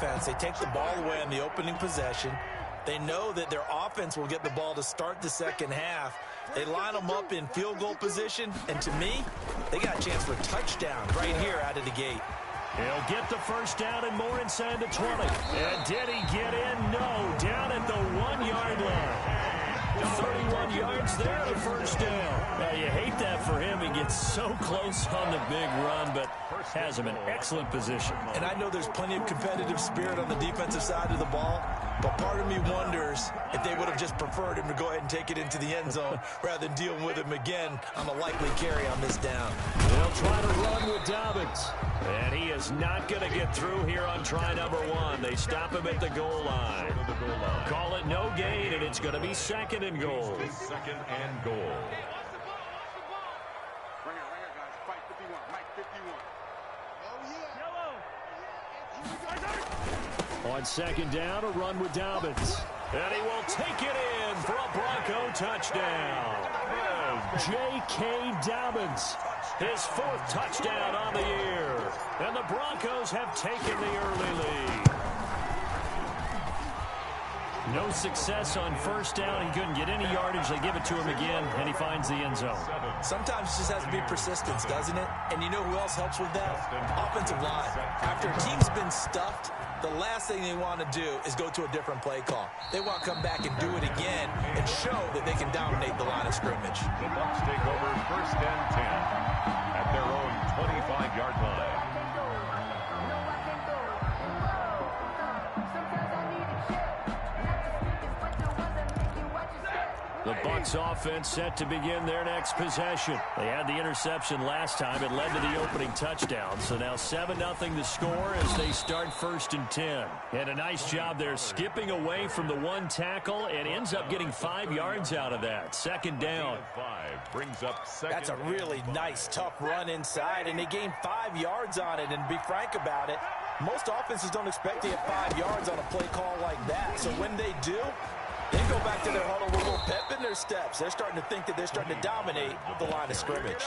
defense. They take the ball away on the opening possession. They know that their offense will get the ball to start the second half. They line them up in field goal position, and to me, they got a chance for a touchdown right here out of the gate. He'll get the first down and more inside the 20. And did he get in? No, down at the 1-yard line. 31 yards there, the first down. Now, you hate that for him. He gets so close on the big run, but has him in excellent position. And I know there's plenty of competitive spirit on the defensive side of the ball, but part of me wonders if they would have just preferred him to go ahead and take it into the end zone rather than deal with him again on the likely carry on this down. They'll try to run with Dobbins. And he is not going to get through here on try number 1. They stop him at the goal line. Call it no gain, and it's going to be second and goal. Second and goal. Right here, guys. Fight 51. Mike 51. Oh, yeah. On second down, a run with Dobbins. And he will take it in for a Bronco touchdown. J.K. Dobbins, his 4th touchdown on the year. And the Broncos have taken the early lead. No success on first down. He couldn't get any yardage. They give it to him again, and he finds the end zone. Sometimes it just has to be persistence, doesn't it? And you know who else helps with that? Offensive line. After a team's been stuffed, the last thing they want to do is go to a different play call. They want to come back and do it again and show that they can dominate the line of scrimmage. The Bucs take over first and 10 at their own 25-yard line. The Bucs offense set to begin their next possession. They had the interception last time. It led to the opening touchdown. So now 7-0 the score as they start first and 10. And a nice job there skipping away from the one tackle and ends up getting 5 yards out of that. Second down. Brings up second. That's a really nice, tough run inside, and they gained 5 yards on it. And to be frank about it, most offenses don't expect to get 5 yards on a play call like that. So when they do, they go back to their huddle with a little pep in their steps. They're starting to think that they're starting to dominate the line of scrimmage.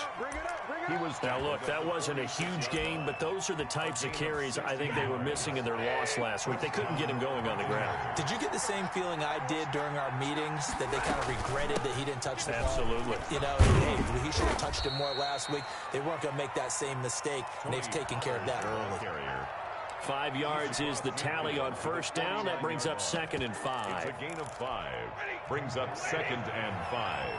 Now, look, that wasn't a huge gain, but those are the types of carries I think they were missing in their loss last week. They couldn't get him going on the ground. Did you get the same feeling I did during our meetings, that they kind of regretted that he didn't touch the ball? Absolutely. You know, hey, he should have touched it more last week. They weren't going to make that same mistake, and they've taken care of that early. 5 yards is the tally on first down. That brings up second and 5. It's a gain of 5. Brings up second and 5.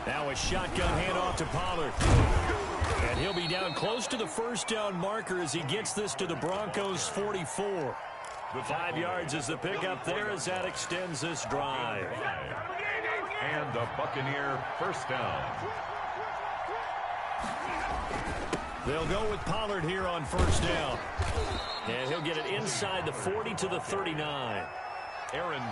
Now a shotgun handoff to Pollard. And he'll be down close to the first down marker as he gets this to the Broncos' 44. 5 yards is the pickup there as that extends this drive. And a Buccaneer first down. They'll go with Pollard here on first down. And he'll get it inside the 40 to the 39.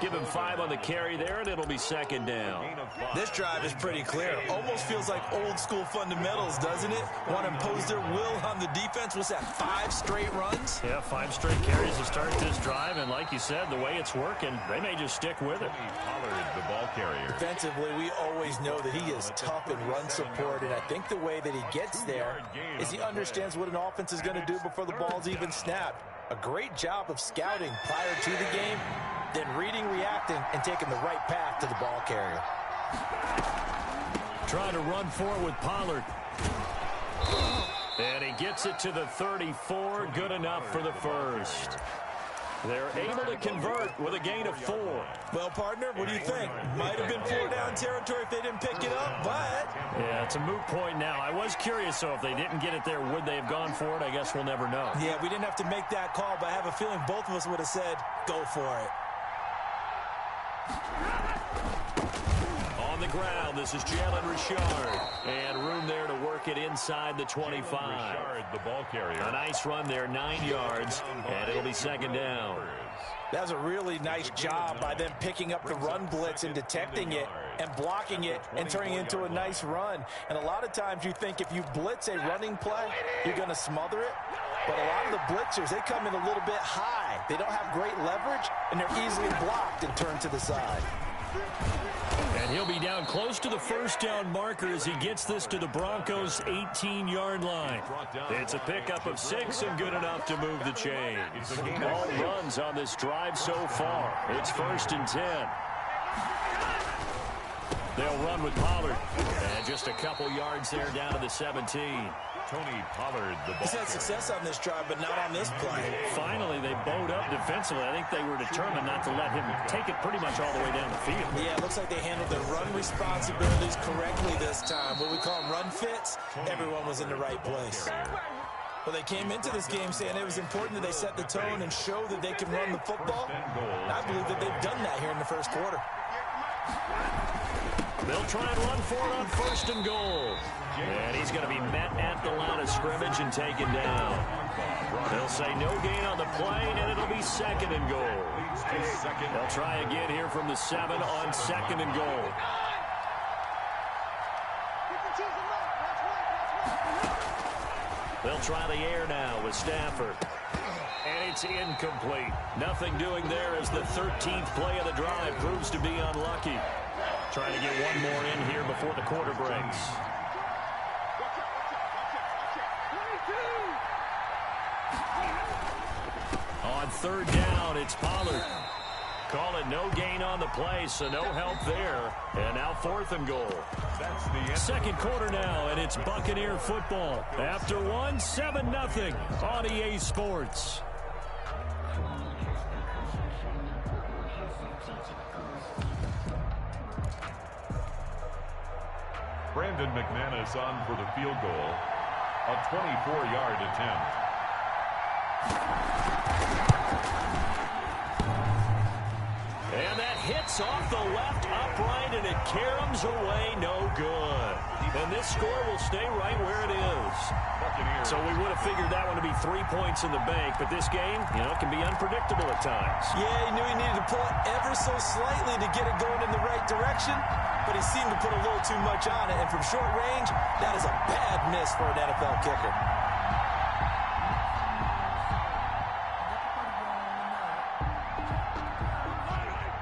Give him 5 on the carry there, and it'll be second down. This drive is pretty clear. Almost feels like old school fundamentals, doesn't it? Want to impose their will on the defense. What's that, 5 straight runs? Yeah, 5 straight carries to start this drive, and like you said, the way it's working, they may just stick with it. Pollard, the ball carrier. Defensively, we always know that he is tough in run support, and I think the way that he gets there is he understands what an offense is going to do before the ball's even snapped. A great job of scouting prior to the game, then reading, reacting, and taking the right path to the ball carrier. Trying to run for it with Pollard. And he gets it to the 34. Good enough for the first. They're able to convert with a gain of 4. Well, partner, what do you think? Might have been 4-down territory if they didn't pick it up, but... Yeah, it's a moot point now. I was curious, so if they didn't get it there, would they have gone for it? I guess we'll never know. Yeah, we didn't have to make that call, but I have a feeling both of us would have said, go for it. On the ground, this is Jalen Richard. And room there to work it inside the 25. Richard, the ball carrier. A nice run there, 9 yards, and it'll be second down. That was a really nice job by them picking up the run blitz and detecting it and blocking it and turning it into a nice run. And a lot of times you think if you blitz a running play, you're going to smother it. But a lot of the blitzers, they come in a little bit high. They don't have great leverage, and they're easily blocked and turned to the side. And he'll be down close to the first down marker as he gets this to the Broncos' 18-yard line. It's a pickup of 6 and good enough to move the chains. All runs on this drive so far. It's 1st and 10. They'll run with Pollard. And just a couple yards there down to the 17. Tony Pollard, the ball. He's had success on this drive, but not on this play. Finally, they bowed up defensively. I think they were determined not to let him take it pretty much all the way down the field. Yeah, it looks like they handled their run responsibilities correctly this time. What we call them run fits, everyone was in the right place. Well, they came into this game saying it was important that they set the tone and show that they can run the football. And I believe that they've done that here in the first quarter. They'll try and run for it on 1st and goal. And he's going to be met at the line of scrimmage and taken down. They'll say no gain on the play, and it'll be 2nd and goal. They'll try again here from the 7 on 2nd and goal. They'll try the air now with Stafford. And it's incomplete. Nothing doing there as the 13th play of the drive proves to be unlucky. Trying to get one more in here before the quarter breaks. On 3rd down, it's Pollard. Call it no gain on the play, so no help there. And now 4th and goal. That's the end. 2nd quarter now, and it's Buccaneer football. After one, 7-0 on EA Sports. Brandon McManus on for the field goal. A 24-yard attempt. And that hits off the left upright, and it caroms away no good. And this score will stay right where it is. So we would have figured that one to be 3 points in the bank, but this game, can be unpredictable at times. Yeah, he knew he needed to pull it ever so slightly to get it going in the right direction, but he seemed to put a little too much on it. And from short range, that is a bad miss for an NFL kicker.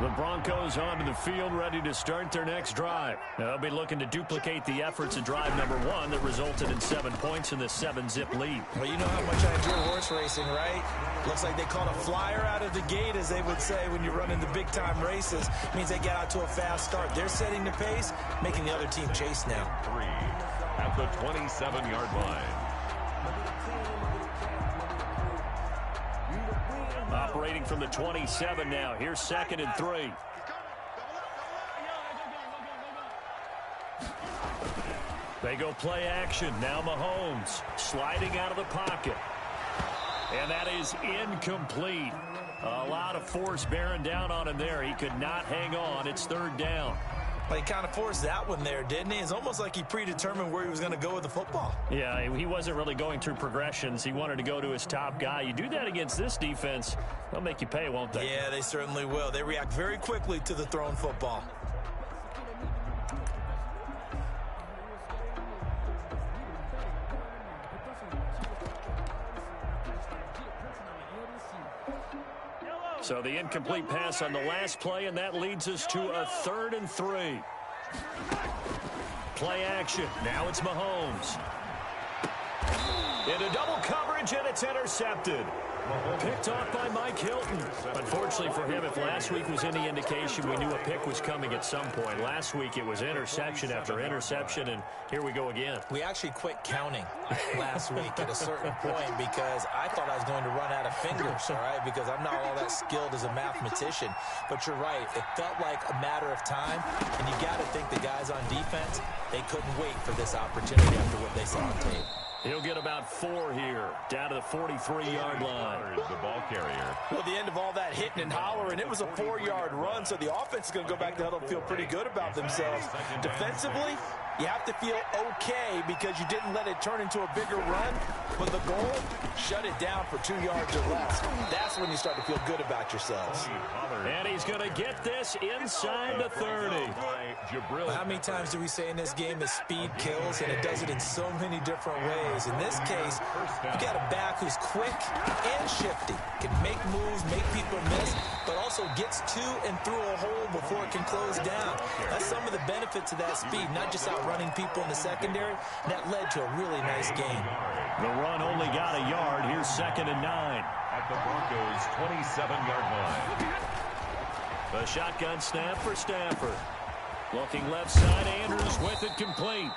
The Broncos onto the field, ready to start their next drive. They'll be looking to duplicate the efforts of drive number 1 that resulted in 7 points in the 7-zip lead. Well, you know how much I enjoy horse racing, right? Looks like they caught a flyer out of the gate, as they would say when you're running the big-time races. It means they get out to a fast start. They're setting the pace, making the other team chase now. 3 at the 27-yard line. Operating from the 27 now. Here's 2nd and 3. They go play action. Now Mahomes sliding out of the pocket. And that is incomplete. A lot of force bearing down on him there. He could not hang on. It's 3rd down. Well, he kind of forced that one there, didn't he? It's almost like he predetermined where he was going to go with the football. Yeah, he wasn't really going through progressions. He wanted to go to his top guy. You do that against this defense, they'll make you pay, won't they? Yeah, they certainly will. They react very quickly to the thrown football. So the incomplete pass on the last play, and that leads us to a 3rd and 3. Play action. Now it's Mahomes. Into double coverage, and it's intercepted. Picked off by Mike Hilton. Unfortunately for him, if last week was any indication, we knew a pick was coming at some point. Last week it was interception after interception, and here we go again. We actually quit counting last week at a certain point because I thought I was going to run out of fingers, all right, because I'm not all that skilled as a mathematician. But you're right. It felt like a matter of time, and you got to think the guys on defense, they couldn't wait for this opportunity after what they saw on tape. He'll get about 4 here, down to the 43-yard line. The ball carrier. Well, the end of all that hitting and hollering, it was a 4-yard run, so the offense is going to go back to huddle and feel pretty good about themselves. Defensively, You have to feel okay because you didn't let it turn into a bigger run, but the goal, shut it down for 2 yards or less. That's when you start to feel good about yourselves. And he's going to get this inside the 30. How many times do we say in this game that speed kills, and it does it in so many different ways? In this case, you got a back who's quick and shifty, can make moves, make people miss, but also gets to and through a hole before it can close down. That's some of the benefits of that speed, not just outrunning people in the secondary. That led to a really nice game. The run only got a yard. Here's 2nd and 9. At the Broncos' 27-yard line. The shotgun snap for Stafford. Looking left side, Andrews with it complete.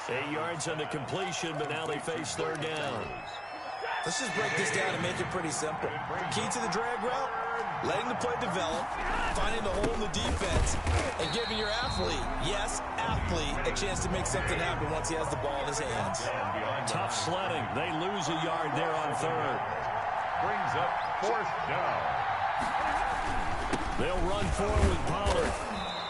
8 yards on the completion, but now they face 3rd down. Let's just break this down and make it pretty simple. Key to the drag route, letting the play develop, finding the hole in the defense, and giving your athlete, yes, athlete, a chance to make something happen once he has the ball in his hands. Tough sledding. They lose a yard there on 3rd. Brings up 4th down. They'll run forward with Pollard.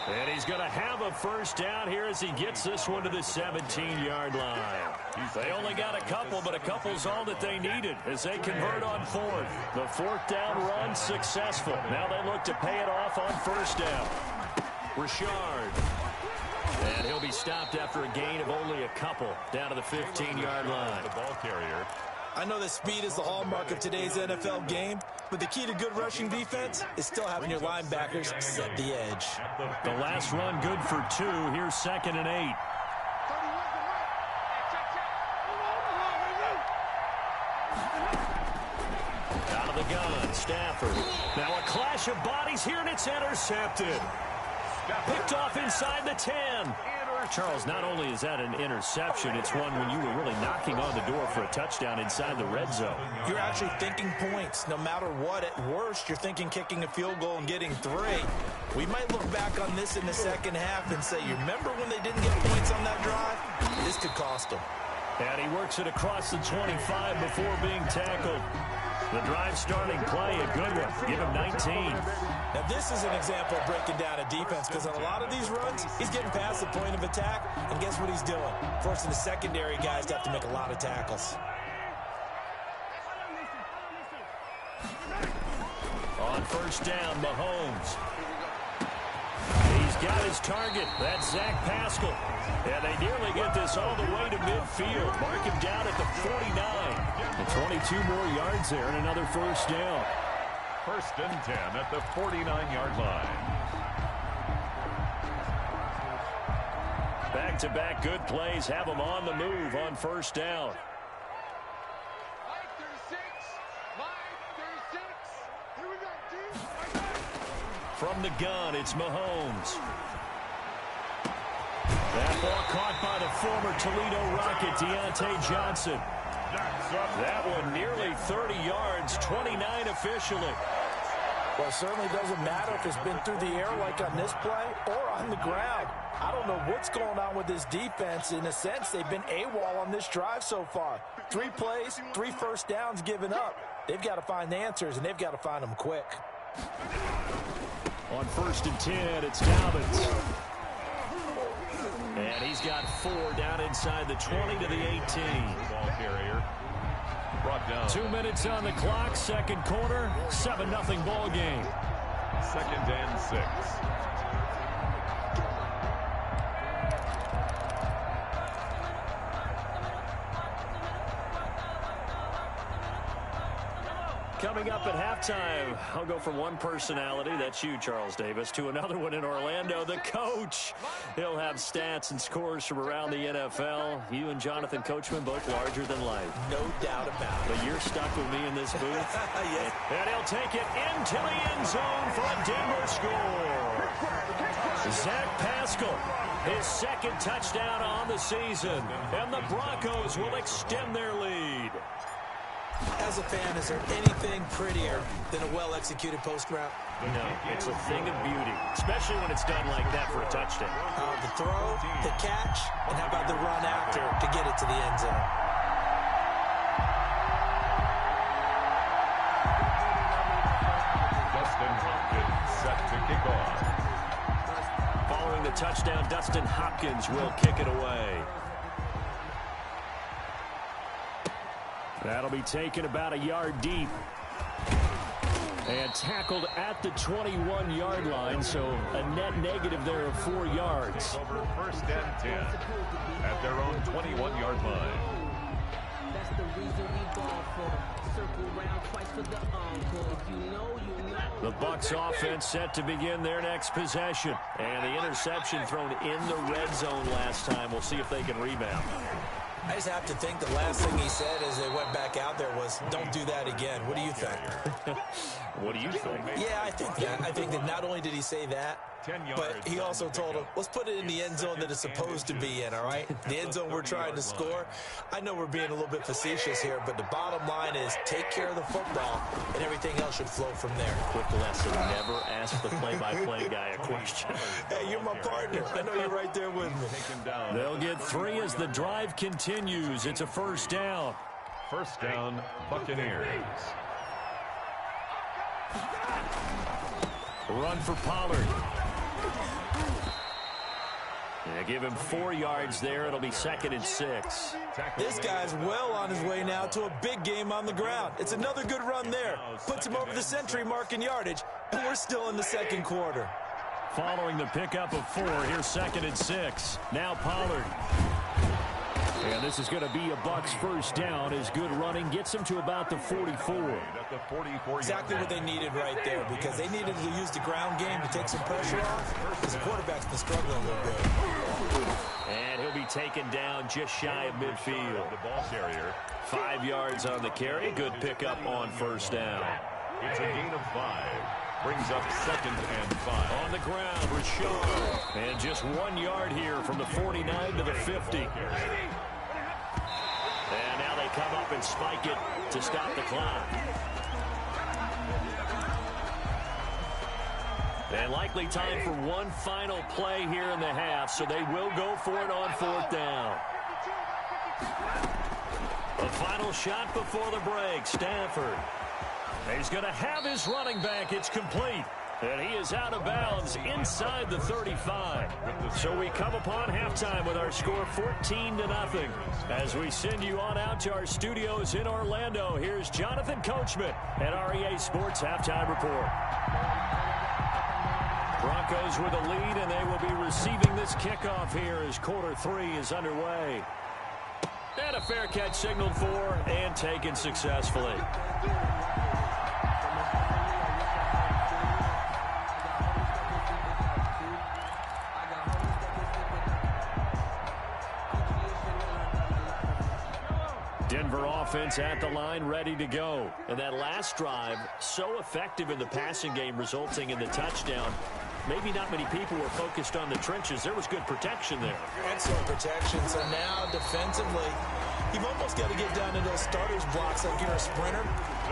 And he's going to have a 1st down here as he gets this one to the 17-yard line. They only got a couple, but a couple's all that they needed as they convert on 4th. The 4th down run successful. Now they look to pay it off on 1st down. Richard. And he'll be stopped after a gain of only a couple down to the 15-yard line. The ball carrier. I know that speed is the hallmark of today's NFL game, but the key to good rushing defense is still having your linebackers set the edge. The last run good for 2. Here's 2nd and 8. Out of the gun, Stafford. Now a clash of bodies here, and it's intercepted. Picked off inside the 10. Charles, not only is that an interception, it's one when you were really knocking on the door for a touchdown inside the red zone. You're actually thinking points. No matter what, at worst, you're thinking kicking a field goal and getting 3. We might look back on this in the second half and say, you remember when they didn't get points on that drive? This could cost them. And he works it across the 25 before being tackled. The drive starting play, a good one. Give him 19. Now, this is an example of breaking down a defense because on a lot of these runs, he's getting past the point of attack, and guess what he's doing? Forcing the secondary guys to have to make a lot of tackles. On 1st down, Mahomes. He's got his target. That's Zach Pascal. And they nearly get this all the way to midfield. Mark him down at the 49. And 22 more yards there and another 1st down. 1st and 10 at the 49-yard line. Back-to-back good plays have them on the move on 1st down. From the gun, it's Mahomes. That ball caught by the former Toledo Rocket, Deontay Johnson. That one nearly 30 yards, 29 officially. Well, it certainly doesn't matter if it's been through the air like on this play or on the ground. I don't know what's going on with this defense. In a sense, they've been AWOL on this drive so far. 3 plays, 3 1st downs given up. They've got to find the answers, and they've got to find them quick. On 1st and 10, it's Dobbins. And he's got 4 down inside the 20 to the 18. Ball carrier brought down. 2 minutes on the clock, 2nd quarter, 7-0 ball game. 2nd and 6. Coming up at halftime, I'll go from one personality, that's you, Charles Davis, to another one in Orlando, the coach. He'll have stats and scores from around the NFL. You and Jonathan Coachman both larger than life. No doubt about it. But you're stuck with me in this booth. Yes. And he'll take it into the end zone for a Denver score. Zach Pascal, his 2nd touchdown on the season. And the Broncos will extend their lead. As a fan, is there anything prettier than a well-executed post route? No, it's a thing of beauty, especially when it's done like that for a touchdown. The throw, the catch, and how about the run after to get it to the end zone? Dustin Hopkins set to kick off. following the touchdown, Dustin Hopkins will kick it away. That'll be taken about a yard deep. And tackled at the 21-yard line, so a net negative there of 4 yards. Over first and 10 at their own 21-yard line. That's the reason we ball for. Circle round twice for the encore. If you know, you know. The Bucs offense set to begin their next possession. And the interception thrown in the red zone last time. We'll see if they can rebound. I just have to think the last thing he said as they went back out there was, don't do that again. What do you think? What do you think? Yeah, I think that. I think that not only did he say that, but he also told him, let's put it in the end zone that it's supposed to be in, all right? The end zone we're trying to score. I know we're being a little bit facetious here, but the bottom line is take care of the football, and everything else should flow from there. Quick lesson, never ask the play-by-play guy a question. Hey, you're my partner. I know you're right there with me. They'll get 3 as the drive continues. It's a first down. First down, Buccaneers. Run for Pollard. They give him 4 yards there. It'll be 2nd and 6. This guy's well on his way now to a big game on the ground. It's another good run there. Puts him over the century mark in yardage, and we're still in the second quarter. Following the pickup of 4, here's 2nd and 6. Now Pollard. And this is going to be a Bucs first down as good running gets them to about the 44. Exactly what they needed right there, because they needed to use the ground game to take some pressure off, because the quarterback's been struggling a little bit. And he'll be taken down just shy of midfield. The ball carrier. 5 yards on the carry. Good pickup on first down. It's a gain of 5. Brings up 2nd and 5. On the ground, Rashard. And just 1 yard here from the 49 to the 50. And now they come up and spike it to stop the clock. And likely time for one final play here in the half, so they will go for it on 4th down. The final shot before the break, Stafford. He's going to have his running back. It's complete. And he is out of bounds inside the 35. So we come upon halftime with our score 14-0. As we send you on out to our studios in Orlando, here's Jonathan Coachman at REA Sports Halftime Report. Broncos with a lead, and they will be receiving this kickoff here as quarter 3 is underway. And a fair catch signaled for and taken successfully. Denver offense at the line, ready to go. And that last drive, so effective in the passing game, resulting in the touchdown. Maybe not many people were focused on the trenches. There was good protection there. Excellent protection. So now defensively, you've almost got to get down to those starters blocks like you're a sprinter.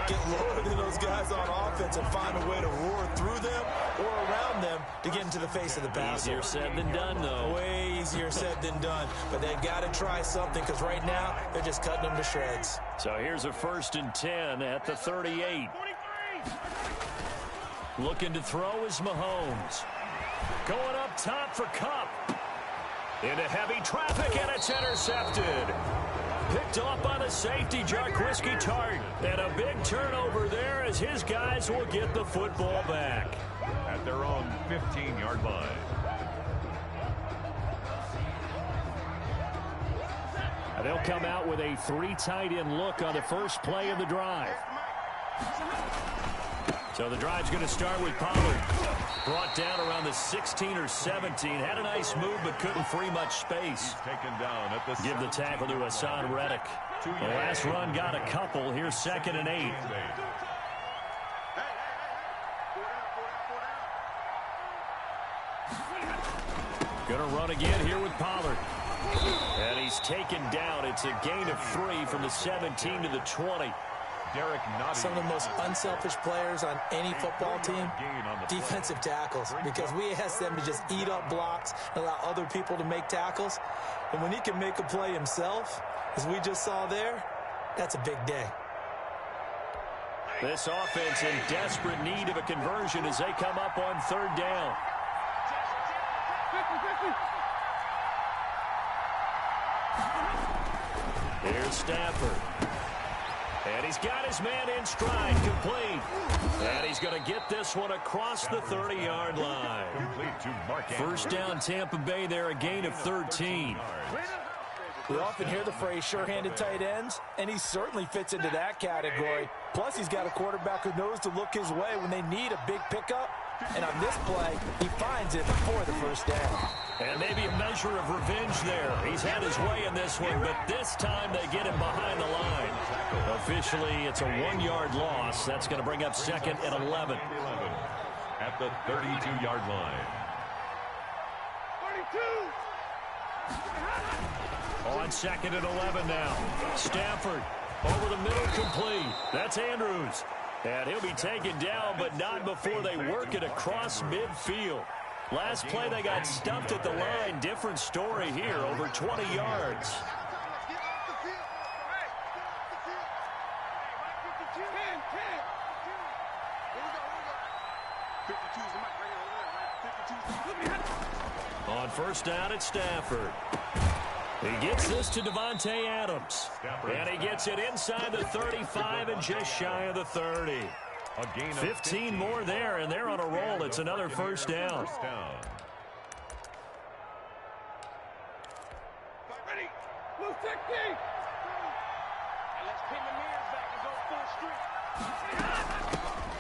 Get lower than those guys on offense and find a way to roar through them or around them to get into the face of the passer. Easier said than done, though. Way easier said than done. But they've got to try something, because right now they're just cutting them to shreds. So here's a 1st and 10 at the 38. Looking to throw is Mahomes. Going up top for Kupp. Into heavy traffic, and it's intercepted. Picked off by the safety, Jarquiski Tartt. And a big turnover there as his guys will get the football back. At their own 15-yard line. They'll come out with a 3 tight end look on the first play of the drive. So the drive's going to start with Pollard. Brought down around the 16 or 17. Had a nice move, but couldn't free much space. Taken down at the Give the tackle to Hassan Reddick. The last run got a couple. Here's 2nd and 8. Going to run again here with Pollard. And he's taken down. It's a gain of 3 from the 17 to the 20. Some of the most unselfish players on any football team, defensive tackles, because we ask them to just eat up blocks and allow other people to make tackles. And when he can make a play himself, as we just saw there, that's a big day. This offense in desperate need of a conversion as they come up on 3rd down. Here's Stafford. And he's got his man in stride, complete. And he's going to get this one across the 30-yard line. Complete to Mark First down, Tampa Bay there, a gain of 13. We often hear the phrase sure-handed tight ends, and he certainly fits into that category. Plus, he's got a quarterback who knows to look his way when they need a big pickup. And on this play, he finds it for the first down. And maybe a measure of revenge there. He's had his way in this one, but this time they get him behind the line. Officially, it's a 1-yard loss. That's going to bring up second and 11. At the 32-yard line. 32. On second and 11 now. Stafford over the middle, complete. That's Andrews. And he'll be taken down, but not before they work it across midfield. Last play, they got stumped at the line. Different story here, over 20 yards. On first down, it's Stafford. He gets this to Devontae Adams. And he gets it inside the 35 and just shy of the 30. 15 more there, and they're on a roll. It's another first down.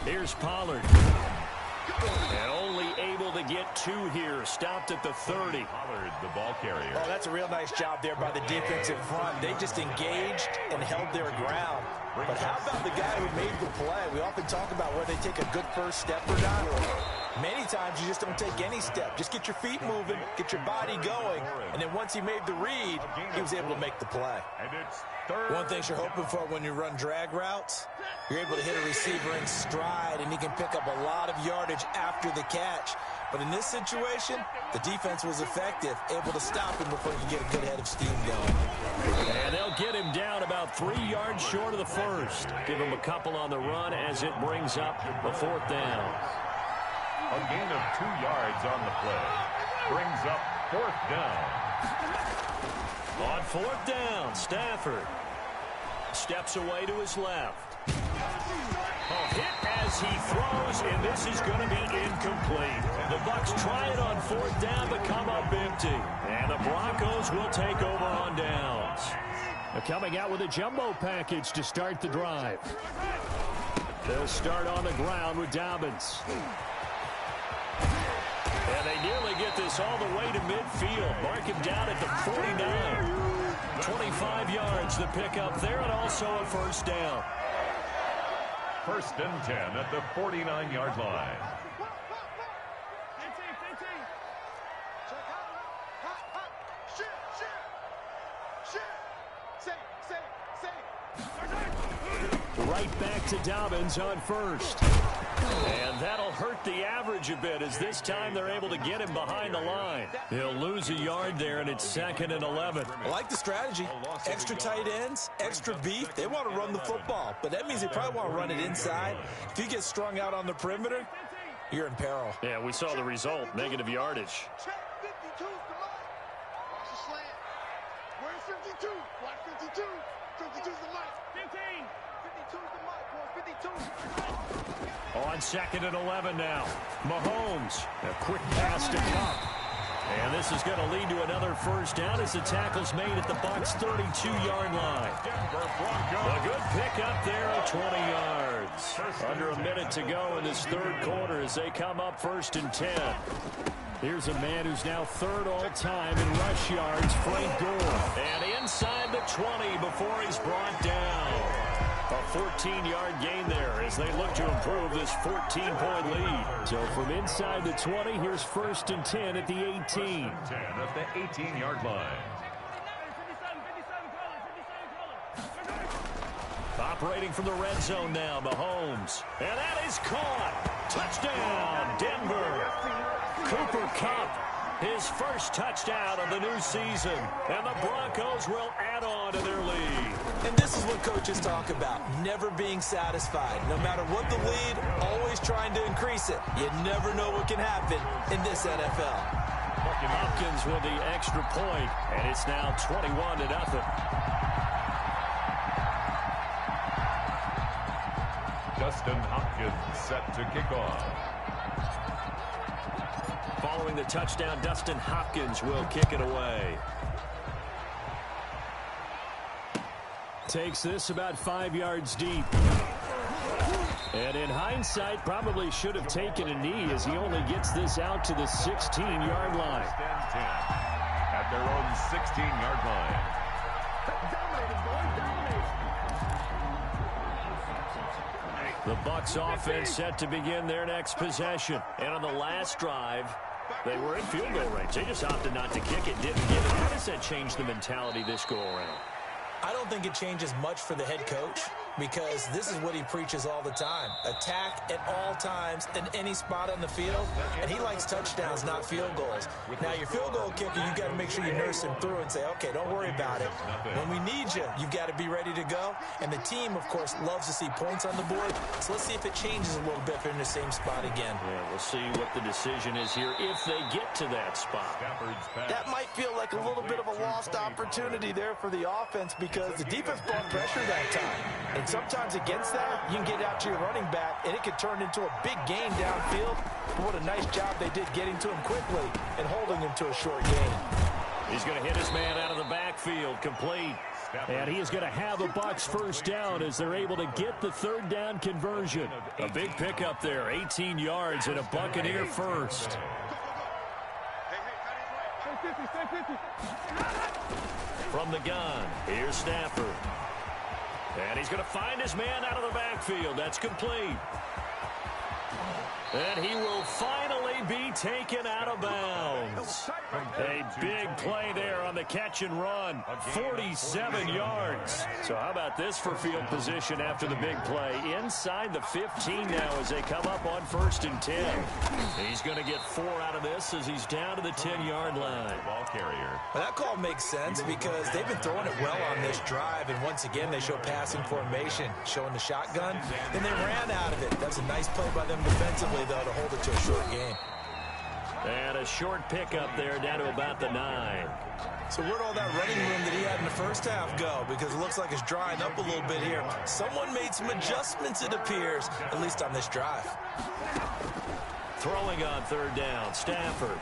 Here's Pollard. And only able to get 2 here. Stopped at the 30. Pollard, the ball carrier. Oh, that's a real nice job there by the defensive front. They just engaged and held their ground. But how about the guy who made the play? We often talk about where they take a good first step or not. Many times you just don't take any step. Just get your feet moving, get your body going, and then once he made the read, he was able to make the play. And it's third. One thing you're hoping for when you run drag routes, you're able to hit a receiver in stride, and he can pick up a lot of yardage after the catch. But in this situation, the defense was effective, able to stop him before he could get a good head of steam going. And they'll get him down about 3 yards short of the first. Give him a couple on the run as it brings up a 4th down. A gain of 2 yards on the play. Brings up 4th down. On 4th down, Stafford steps away to his left. Hit as he throws, and this is going to be incomplete. The Bucs try it on 4th down, but come up empty. And the Broncos will take over on downs. They're coming out with a jumbo package to start the drive. They'll start on the ground with Dobbins. And they nearly get this all the way to midfield. Mark him down at the 49. 25 yards the pickup there, and also a first down. First and 10 at the 49-yard line. Right back to Dobbins on first. And that'll hurt the average a bit as this time they're able to get him behind the line. He'll lose a yard there, and it's 2nd and 11. I like the strategy. Extra tight ends, extra beef. They want to run the football, but that means they probably want to run it inside. If you get strung out on the perimeter, you're in peril. Yeah, we saw the result, negative yardage. Check 52's the mark. Watch the slant. Where's 52? Watch 52. 52's the mark. 15. 52's the mark, boys. 52. On 2nd and 11 now. Mahomes, a quick pass to Kupp. And this is going to lead to another first down as the tackle's made at the Bucs' 32-yard line. A good pickup there of 20 yards. Under a minute to go in this 3rd quarter as they come up 1st and 10. Here's a man who's now 3rd all-time in rush yards, Frank Gore. And inside the 20 before he's brought down. A 14-yard gain there as they look to improve this 14-point lead. So from inside the 20, here's 1st and 10 at the 18. 10 at the 18-yard line. Operating from the red zone now, Mahomes. And that is caught. Touchdown, Denver. Cooper Kupp, his first touchdown of the new season. And the Broncos will add on to their lead. And this is what coaches talk about, never being satisfied. No matter what the lead, always trying to increase it. You never know what can happen in this NFL. Hopkins with the extra point, and it's now 21-0. Dustin Hopkins set to kick off. Following the touchdown, Dustin Hopkins will kick it away. Takes this about 5 yards deep. And in hindsight, probably should have taken a knee as he only gets this out to the 16-yard line. 10 at their own 16-yard line. The Bucs offense set to begin their next possession. And on the last drive, they were in field goal range. They just opted not to kick it, didn't get it. How does that change the mentality this go-around? I don't think it changes much for the head coach because this is what he preaches all the time. Attack at all times in any spot on the field, and he likes touchdowns, not field goals. Now, your field goal kicker, you've got to make sure you nurse him through and say, okay, don't worry about it. When we need you, you've got to be ready to go. And the team, of course, loves to see points on the board. So let's see if it changes a little bit if they're in the same spot again. Yeah, we'll see what the decision is here if they get to that spot. That might feel like a little bit of a lost opportunity there for the offense because the defense brought pressure that time. And sometimes against that, you can get out to your running back, and it could turn into a big gain downfield. What a nice job they did getting to him quickly and holding him to a short gain. He's going to hit his man out of the backfield, complete. And he is going to have a Bucs first down as they're able to get the third down conversion. A big pickup there, 18 yards and a Buccaneer first. From the gun, here's Stafford. And he's going to find his man out of the backfield. That's complete. And he will finally be taken out of bounds. A big play there on the catch and run. 47 yards. So how about this for field position after the big play? Inside the 15 now as they come up on 1st and 10. He's going to get 4 out of this as he's down to the 10-yard line. Ball carrier. Well, that call makes sense because they've been throwing it well on this drive. And once again, they show passing formation, showing the shotgun. Then they ran out of it. That's a nice play by them defensively, though, to hold it to a short game. And a short pickup there down to about the 9. So where'd all that running room that he had in the first half go? Because it looks like it's drying up a little bit here. Someone made some adjustments, it appears, at least on this drive. Throwing on 3rd down, Stafford.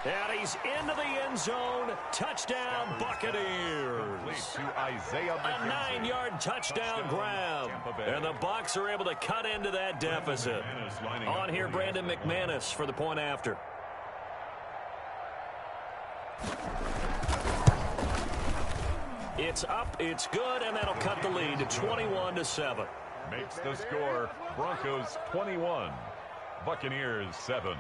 And he's into the end zone. Touchdown, Buccaneers. A 9-yard touchdown grab. And the Bucs are able to cut into that deficit. On here, Brandon McManus for the point after. It's up, it's good, and that'll cut the lead to 21-7. Makes the score Broncos 21, Buccaneers 7.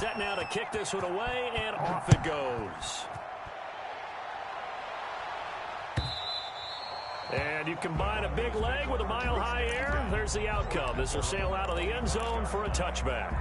Set now to kick this one away, and off it goes. And you combine a big leg with a mile-high air, there's the outcome. This will sail out of the end zone for a touchback.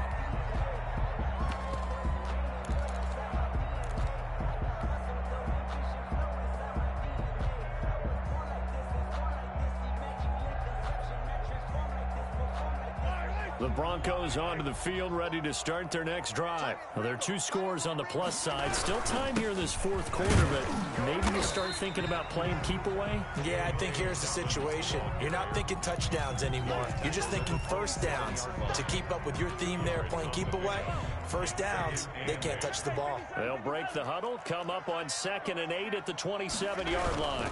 The Broncos onto the field, ready to start their next drive. Well, there are 2 scores on the plus side. Still time here in this 4th quarter, but maybe you start thinking about playing keep away? Yeah, I think here's the situation. You're not thinking touchdowns anymore. You're just thinking first downs. To keep up with your theme there, playing keep away, first downs, they can't touch the ball. They'll break the huddle, come up on 2nd and 8 at the 27-yard line.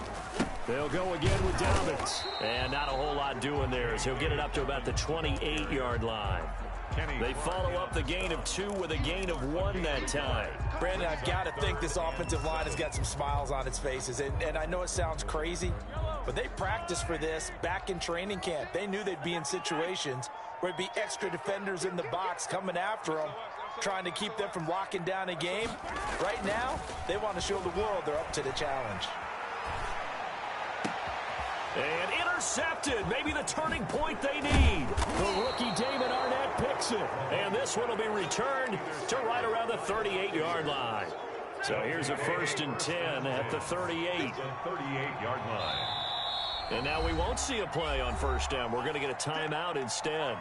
They'll go again with Dobbins. And not a whole lot doing there as he'll get it up to about the 28-yard line. They follow up the gain of 2 with a gain of 1 that time. Brandon, I've got to think this offensive line has got some smiles on its faces. And I know it sounds crazy, but they practiced for this back in training camp. They knew they'd be in situations where there'd be extra defenders in the box coming after them, trying to keep them from locking down a game. Right now, they want to show the world they're up to the challenge. And intercepted. Maybe the turning point they need. The rookie Damon Arnett picks it. And this one will be returned to right around the 38-yard line. So here's a 1st and 10 at the 38. 38-yard line. And now we won't see a play on 1st down. We're going to get a timeout instead.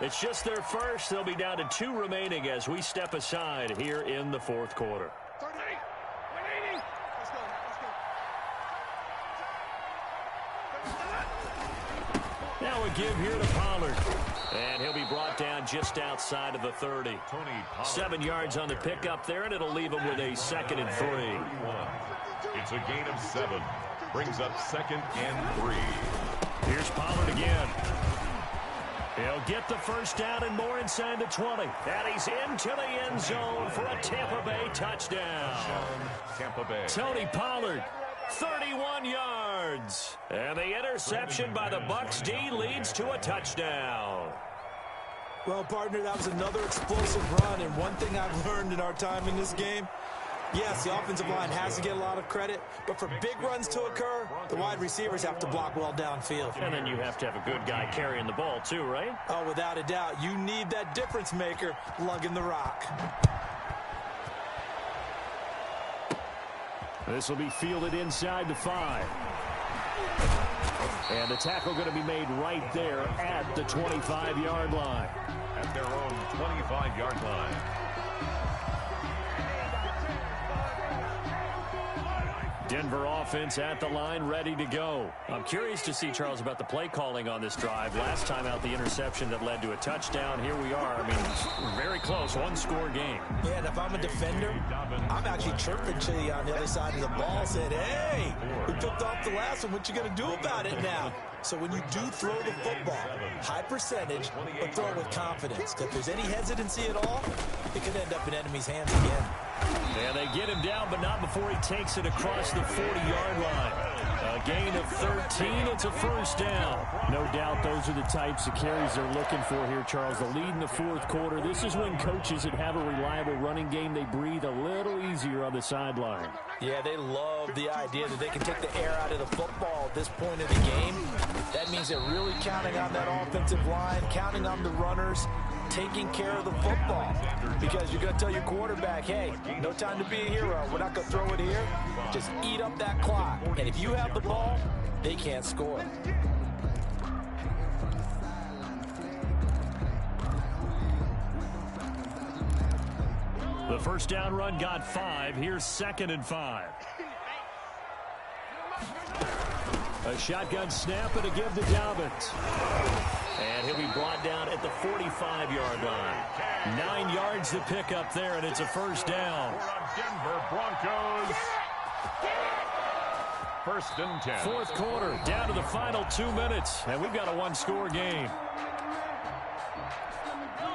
It's just their first. They'll be down to 2 remaining as we step aside here in the 4th quarter. Now a give here to Pollard. And he'll be brought down just outside of the 30. 7 yards on the pickup there, and it'll leave him with a 2nd and 3. It's a gain of 7. Brings up 2nd and 3. Here's Pollard again. He'll get the 1st down and more inside the 20. And he's into the end zone for a Tampa Bay touchdown. Tampa Bay. Tony Pollard, 31 yards. And the interception by the Bucs D leads to a touchdown. Well, partner, that was another explosive run, and one thing I've learned in our time in this game, yes, the offensive line has to get a lot of credit, but for big runs to occur, the wide receivers have to block well downfield. And then you have to have a good guy carrying the ball too, right? Oh, without a doubt. You need that difference maker lugging the rock. This will be fielded inside the 5. And the tackle going to be made right there at the 25-yard line. At their own 25-yard line. Denver offense at the line, ready to go. I'm curious to see, Charles, about the play calling on this drive. Last time out, the interception that led to a touchdown. Here we are. I mean, very close, 1-score game. Yeah, and if I'm a defender, I'm actually chirping to you on the other side of the ball, saying, hey, we picked off the last one. What you going to do about it now? So when you do throw the football, high percentage, but throw it with confidence. If there's any hesitancy at all, it could end up in enemy's hands again. And they get him down, but not before he takes it across the 40-yard line. A gain of 13. It's a 1st down. No doubt those are the types of carries they're looking for here, Charles. The lead in the 4th quarter. This is when coaches that have a reliable running game, they breathe a little easier on the sideline. Yeah, they love the idea that they can take the air out of the football at this point of the game. That means they're really counting on that offensive line, counting on the runners, taking care of the football. Because you're going to tell your quarterback, hey, no time to be a hero. We're not going to throw it here. Just eat up that clock. And if you have the ball, they can't score. The 1st down run got 5. Here's 2nd and 5. A shotgun snap and a give to Dobbins. And he'll be brought down at the 45-yard line. 9 yards to pick up there, and it's a 1st down. Denver Broncos. 1st and 10. 4th quarter, down to the final 2 minutes, and we've got a 1-score game.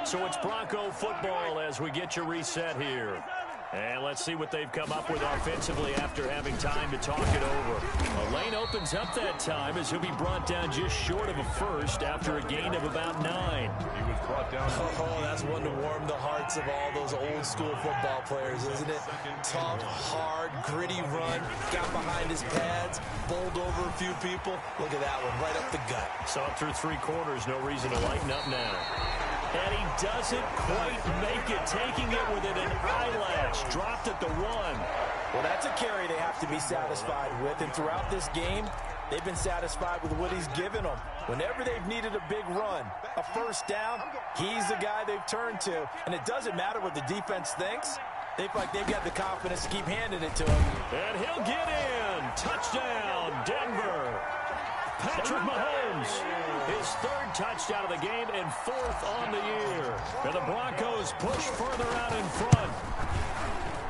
So it's Bronco football as we get you reset here. And let's see what they've come up with offensively after having time to talk it over. A lane opens up that time as he'll be brought down just short of a 1st after a gain of about 9. He was brought down. Oh, that's one to warm the hearts of all those old school football players, isn't it? Tough, hard, gritty run, got behind his pads, bowled over a few people. Look at that one, right up the gut. So up through 3 quarters, no reason to lighten up now. And he doesn't quite make it, taking it within an eyelash. Dropped at the 1. Well, that's a carry they have to be satisfied with. And throughout this game, they've been satisfied with what he's given them. Whenever they've needed a big run, a 1st down, he's the guy they've turned to. And it doesn't matter what the defense thinks. They feel like they've got the confidence to keep handing it to him. And he'll get in. Touchdown, Denver. Patrick Mahomes, his 3rd touchdown of the game and 4th on the year. And the Broncos push further out in front.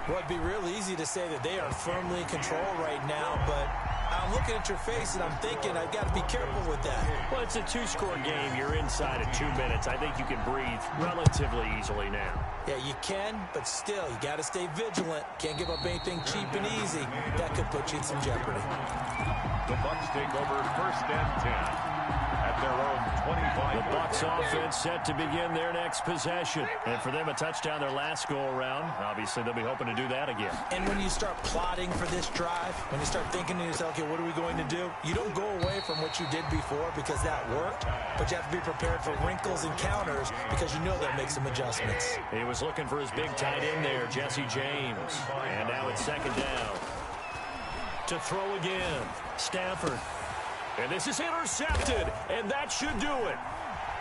Well, it'd be real easy to say that they are firmly in control right now, but I'm looking at your face and I'm thinking I've got to be careful with that. Well, it's a 2-score game. You're inside of 2 minutes. I think you can breathe relatively easily now. Yeah, you can, but still, you got to stay vigilant. Can't give up anything cheap and easy. That could put you in some jeopardy. The Bucs take over 1st and 10 at their own 25. Bucs offense set to begin their next possession. And for them, a touchdown their last go-around. Obviously, they'll be hoping to do that again. And when you start plotting for this drive, when you start thinking to yourself, okay, what are we going to do? You don't go away from what you did before because that worked, but you have to be prepared for wrinkles and counters because you know they'll make some adjustments. He was looking for his big tight end there, Jesse James. And now it's second down. To throw again, Stafford. And this is intercepted, and that should do it.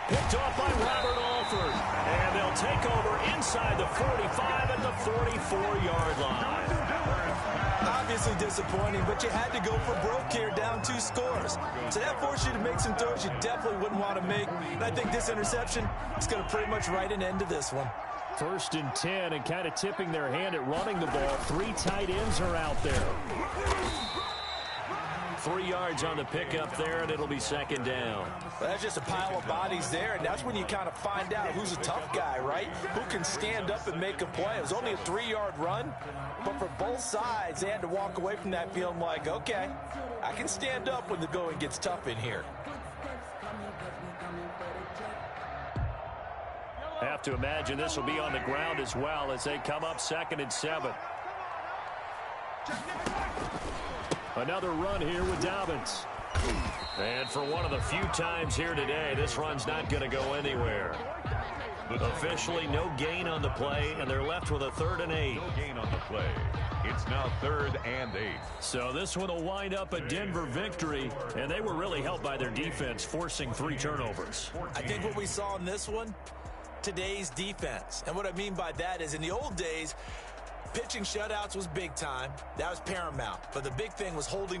Picked off by Robert Alford. And they'll take over inside the 45 at the 44-yard line. Obviously disappointing, but you had to go for broke here, down 2 scores. So that forced you to make some throws you definitely wouldn't want to make. And I think this interception is going to pretty much write an end to this one. 1st and 10, and kind of tipping their hand at running the ball. 3 tight ends are out there. 3 yards on the pickup there, and it'll be second down. Well, that's just a pile of bodies there, and that's when you kind of find out who's a tough guy, right? Who can stand up and make a play. It was only a 3-yard run, but for both sides, they had to walk away from that feeling like, okay, I can stand up when the going gets tough in here. Have to imagine this will be on the ground as well as they come up 2nd and 7. Another run here with Dobbins. And for one of the few times here today, this run's not going to go anywhere. Officially, no gain on the play, and they're left with a 3rd and 8. No gain on the play. It's now 3rd and 8. So this one will wind up a Denver victory, and they were really helped by their defense, forcing 3 turnovers. I think what we saw in this one, today's defense. And what I mean by that is in the old days, pitching shutouts was big time. That was paramount. But the big thing was holding people